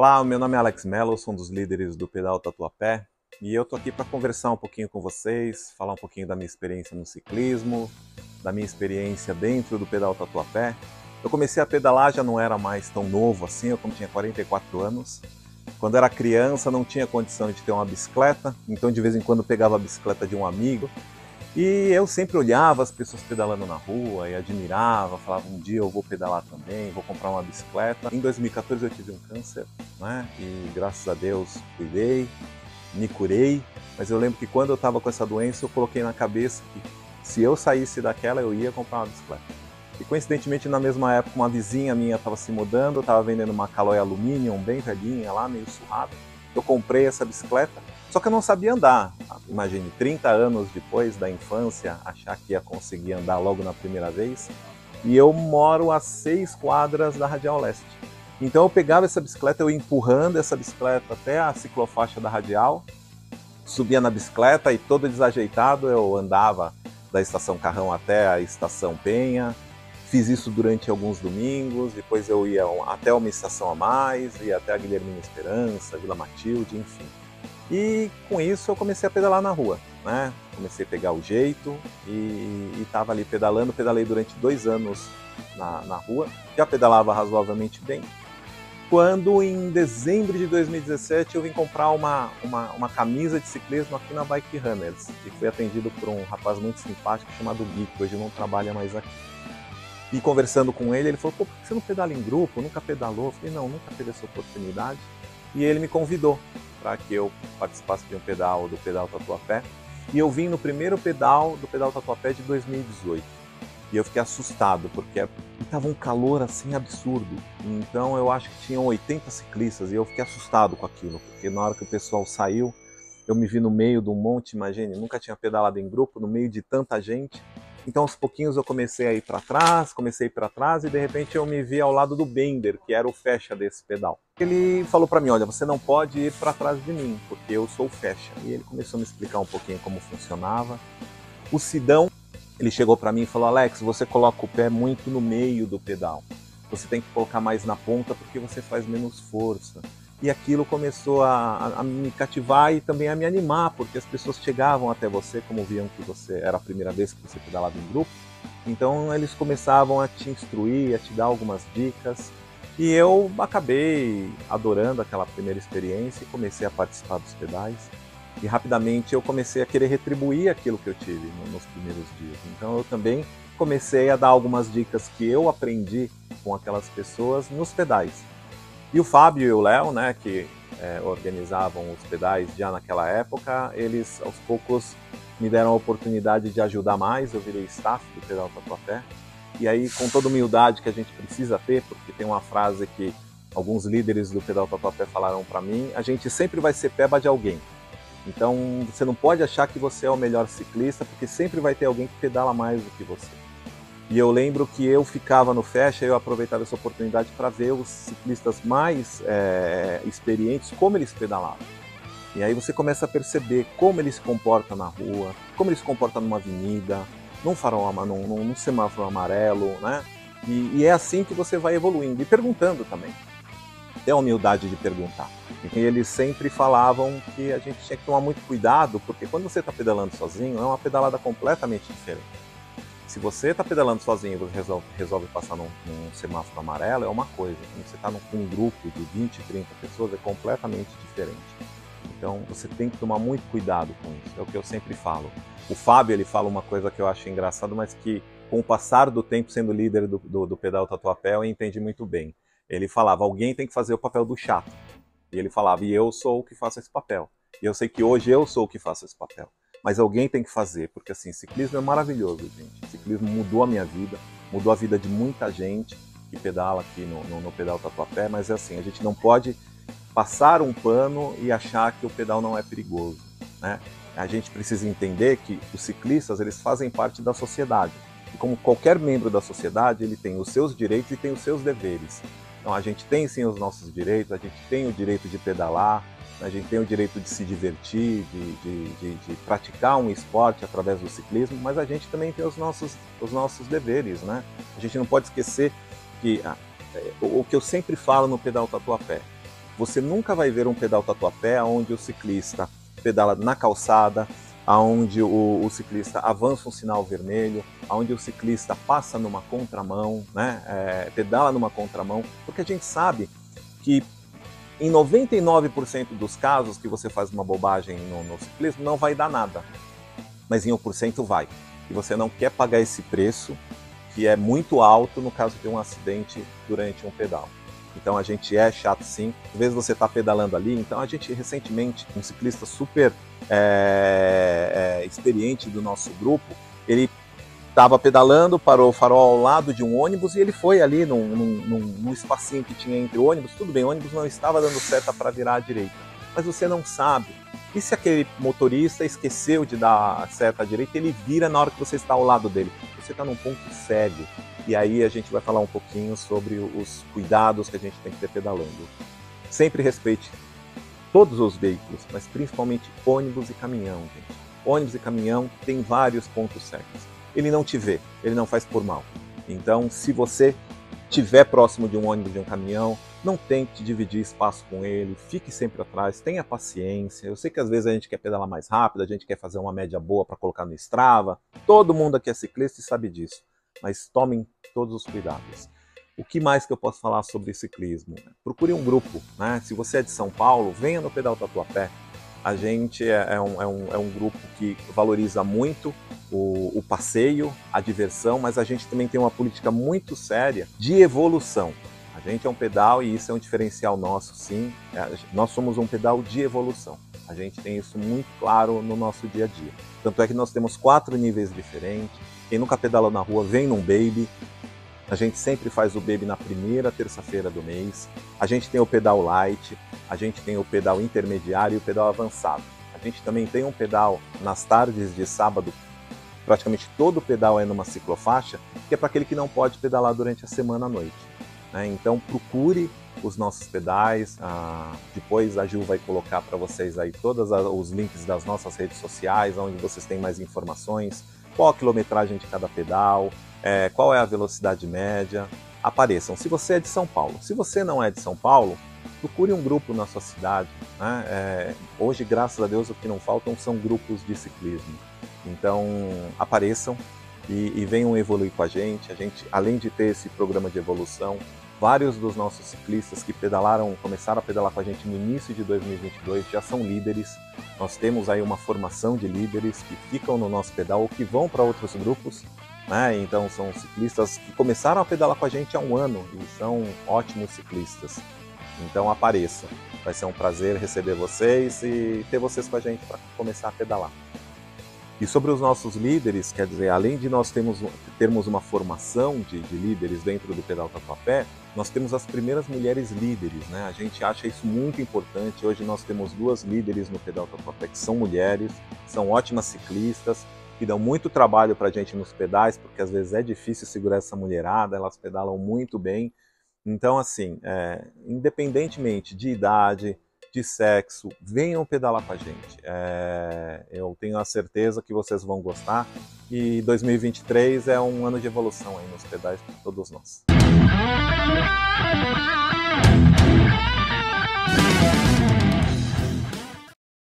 Olá, meu nome é Alex Mello, sou um dos líderes do Pedal Tatuapé e eu tô aqui para conversar um pouquinho com vocês, falar um pouquinho da minha experiência no ciclismo, da minha experiência dentro do Pedal Tatuapé. Eu comecei a pedalar, já não era mais tão novo assim, eu tinha 44 anos. Quando era criança não tinha condição de ter uma bicicleta, então de vez em quando pegava a bicicleta de um amigo. E eu sempre olhava as pessoas pedalando na rua e admirava, falava um dia eu vou pedalar também, vou comprar uma bicicleta. Em 2014 eu tive um câncer, né? E graças a Deus cuidei, me curei. Mas eu lembro que quando eu estava com essa doença eu coloquei na cabeça que se eu saísse daquela eu ia comprar uma bicicleta. E coincidentemente na mesma época uma vizinha minha estava se mudando, estava vendendo uma Caloi Aluminium bem velhinha lá, meio surrada. Eu comprei essa bicicleta. Só que eu não sabia andar. Imagine, 30 anos depois da infância, achar que ia conseguir andar logo na primeira vez. E eu moro a 6 quadras da Radial Leste. Então eu pegava essa bicicleta, eu ia empurrando essa bicicleta até a ciclofaixa da Radial, subia na bicicleta e todo desajeitado eu andava da Estação Carrão até a Estação Penha. Fiz isso durante alguns domingos, depois eu ia até uma estação a mais, ia até a Guilhermina Esperança, Vila Matilde, enfim. E com isso eu comecei a pedalar na rua, né? Comecei a pegar o jeito e estava ali pedalando, pedalei durante 2 anos na rua, já pedalava razoavelmente bem. Quando em dezembro de 2017 eu vim comprar uma camisa de ciclismo aqui na Bike Runners e fui atendido por um rapaz muito simpático chamado Gui, que hoje não trabalha mais aqui. E conversando com ele, ele falou, pô, por que você não pedala em grupo? Nunca pedalou? Eu falei, não, nunca teve essa oportunidade. E ele me convidou para que eu participasse de um pedal do Pedal Tatuapé. E eu vim no primeiro pedal do Pedal Tatuapé de 2018. E eu fiquei assustado, porque estava um calor assim absurdo. Então eu acho que tinham 80 ciclistas e eu fiquei assustado com aquilo. Porque na hora que o pessoal saiu, eu me vi no meio de um monte, imagine, nunca tinha pedalado em grupo, no meio de tanta gente. Então aos pouquinhos eu comecei a ir para trás, e de repente eu me vi ao lado do Bender, que era o faixa desse pedal. Ele falou para mim, olha, você não pode ir para trás de mim, porque eu sou o faixa. E ele começou a me explicar um pouquinho como funcionava. O Sidão, ele chegou para mim e falou, Alex, você coloca o pé muito no meio do pedal. Você tem que colocar mais na ponta porque você faz menos força. E aquilo começou a me cativar e também a me animar, porque as pessoas chegavam até você, como viam que você era a primeira vez que você pedalava em grupo. Então eles começavam a te instruir, a te dar algumas dicas. E eu acabei adorando aquela primeira experiência e comecei a participar dos pedais. E rapidamente eu comecei a querer retribuir aquilo que eu tive nos primeiros dias. Então eu também comecei a dar algumas dicas que eu aprendi com aquelas pessoas nos pedais. E o Fábio e o Léo, né, que organizavam os pedais já naquela época, eles aos poucos me deram a oportunidade de ajudar mais, eu virei staff do Pedal Tatuapé. E aí, com toda a humildade que a gente precisa ter, porque tem uma frase que alguns líderes do Pedal Tatuapé falaram para mim, a gente sempre vai ser peba de alguém. Então, você não pode achar que você é o melhor ciclista, porque sempre vai ter alguém que pedala mais do que você. E eu lembro que eu ficava no faixa e eu aproveitava essa oportunidade para ver os ciclistas mais experientes, como eles pedalavam. E aí você começa a perceber como ele se comporta na rua, como ele se comporta numa avenida, num farol, num semáforo amarelo, né? E é assim que você vai evoluindo. E perguntando também. Tem a humildade de perguntar. E eles sempre falavam que a gente tinha que tomar muito cuidado, porque quando você está pedalando sozinho, é uma pedalada completamente diferente. Se você está pedalando sozinho e você resolve passar num semáforo amarelo, é uma coisa. Quando você está com um grupo de 20, 30 pessoas, é completamente diferente. Então você tem que tomar muito cuidado com isso, é o que eu sempre falo. O Fábio, ele fala uma coisa que eu acho engraçado, mas que com o passar do tempo sendo líder do Pedal Tatuapé, eu entendi muito bem. Ele falava, alguém tem que fazer o papel do chato. E ele falava, e eu sou o que faço esse papel. E eu sei que hoje eu sou o que faço esse papel. Mas alguém tem que fazer, porque assim, ciclismo é maravilhoso, gente. Ciclismo mudou a minha vida, mudou a vida de muita gente que pedala aqui no Pedal Tatuapé, mas é assim, a gente não pode passar um pano e achar que o pedal não é perigoso, né? A gente precisa entender que os ciclistas, eles fazem parte da sociedade. E como qualquer membro da sociedade, ele tem os seus direitos e tem os seus deveres. Então a gente tem sim os nossos direitos, a gente tem o direito de pedalar, a gente tem o direito de se divertir, de praticar um esporte através do ciclismo, mas a gente também tem os nossos deveres, né? A gente não pode esquecer que o que eu sempre falo no Pedal Tatuapé, você nunca vai ver um pedal tatuapé onde o ciclista pedala na calçada, onde o ciclista avança um sinal vermelho, onde o ciclista passa numa contramão, né? Pedala numa contramão, porque a gente sabe que em 99% dos casos que você faz uma bobagem no ciclismo não vai dar nada, mas em 1% vai. E você não quer pagar esse preço, que é muito alto no caso de um acidente durante um pedal. Então a gente é chato sim, às vezes você está pedalando ali, então a gente recentemente, um ciclista super experiente do nosso grupo, ele estava pedalando, parou o farol ao lado de um ônibus e ele foi ali num espacinho que tinha entre o ônibus, tudo bem, o ônibus não estava dando seta para virar à direita, mas você não sabe, e se aquele motorista esqueceu de dar seta à direita, ele vira na hora que você está ao lado dele, você está num ponto cego. E aí a gente vai falar um pouquinho sobre os cuidados que a gente tem que ter pedalando. Sempre respeite todos os veículos, mas principalmente ônibus e caminhão, gente. Ônibus e caminhão tem vários pontos cegos. Ele não te vê, ele não faz por mal. Então, se você estiver próximo de um ônibus e de um caminhão, não tente dividir espaço com ele, fique sempre atrás, tenha paciência. Eu sei que às vezes a gente quer pedalar mais rápido, a gente quer fazer uma média boa para colocar no Strava. Todo mundo aqui é ciclista e sabe disso. Mas tomem todos os cuidados. O que mais que eu posso falar sobre ciclismo? Procure um grupo, né? Se você é de São Paulo, venha no Pedal Tatuapé. A gente é um grupo que valoriza muito o passeio, a diversão, mas a gente também tem uma política muito séria de evolução. A gente é um pedal e isso é um diferencial nosso, sim. Nós somos um pedal de evolução. A gente tem isso muito claro no nosso dia a dia. Tanto é que nós temos 4 níveis diferentes. Quem nunca pedalou na rua, vem num Baby. A gente sempre faz o Baby na primeira terça-feira do mês. A gente tem o pedal light, a gente tem o pedal intermediário e o pedal avançado. A gente também tem um pedal nas tardes de sábado, praticamente todo o pedal é numa ciclofaixa, que é para aquele que não pode pedalar durante a semana à noite. Então procure os nossos pedais, depois a Ju vai colocar para vocês aí todos os links das nossas redes sociais, onde vocês têm mais informações, qual a quilometragem de cada pedal, qual é a velocidade média. Apareçam. Se você é de São Paulo, se você não é de São Paulo, procure um grupo na sua cidade. Hoje, graças a Deus, o que não faltam são grupos de ciclismo. Então, apareçam e venham evoluir com a gente. A gente, além de ter esse programa de evolução, vários dos nossos ciclistas que começaram a pedalar com a gente no início de 2022 já são líderes. Nós temos aí uma formação de líderes que ficam no nosso pedal ou que vão para outros grupos. Então são ciclistas que começaram a pedalar com a gente há um ano e são ótimos ciclistas. Então apareçam. Vai ser um prazer receber vocês e ter vocês com a gente para começar a pedalar. E sobre os nossos líderes, quer dizer, além de nós termos uma formação de líderes dentro do Pedal Tatuapé, nós temos as primeiras mulheres líderes, né? A gente acha isso muito importante. Hoje nós temos 2 líderes no Pedal Tatuapé que são mulheres, são ótimas ciclistas, que dão muito trabalho para a gente nos pedais, porque às vezes é difícil segurar essa mulherada, elas pedalam muito bem. Então, assim, independentemente de idade, de sexo, venham pedalar com a gente. Eu tenho a certeza que vocês vão gostar e 2023 é um ano de evolução aí nos pedais para todos nós.